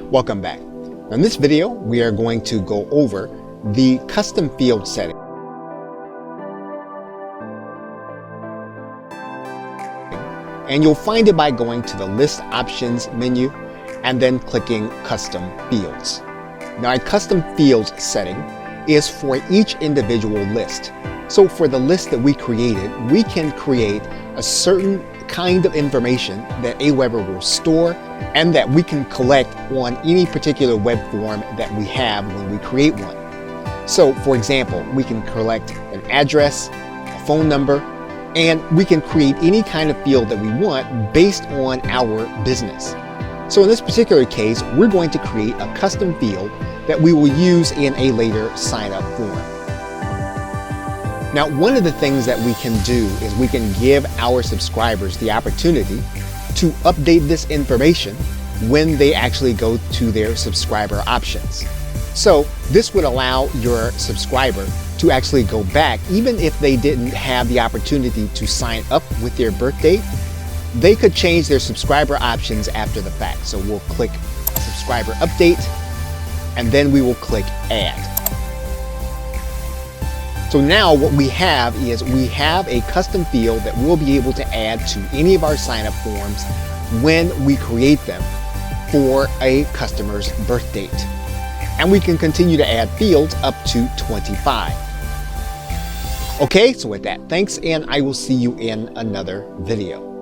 Welcome back. In this video, we are going to go over the custom field setting. And you'll find it by going to the List Options menu and then clicking Custom Fields. Now, a custom fields setting is for each individual list. So for the list that we created, we can create a certain kind of information that Aweber will store and that we can collect on any particular web form that we have when we create one. So for example, we can collect an address, a phone number, and we can create any kind of field that we want based on our business. So in this particular case, we're going to create a custom field that we will use in a later sign-up form. Now, one of the things that we can do is we can give our subscribers the opportunity to update this information when they actually go to their subscriber options. So this would allow your subscriber to actually go back, even if they didn't have the opportunity to sign up with their birth date, they could change their subscriber options after the fact. So we'll click Subscriber Update, and then we will click Add. So now what we have is we have a custom field that we'll be able to add to any of our sign-up forms when we create them for a customer's birth date. And we can continue to add fields up to 25. Okay, so with that, thanks, and I will see you in another video.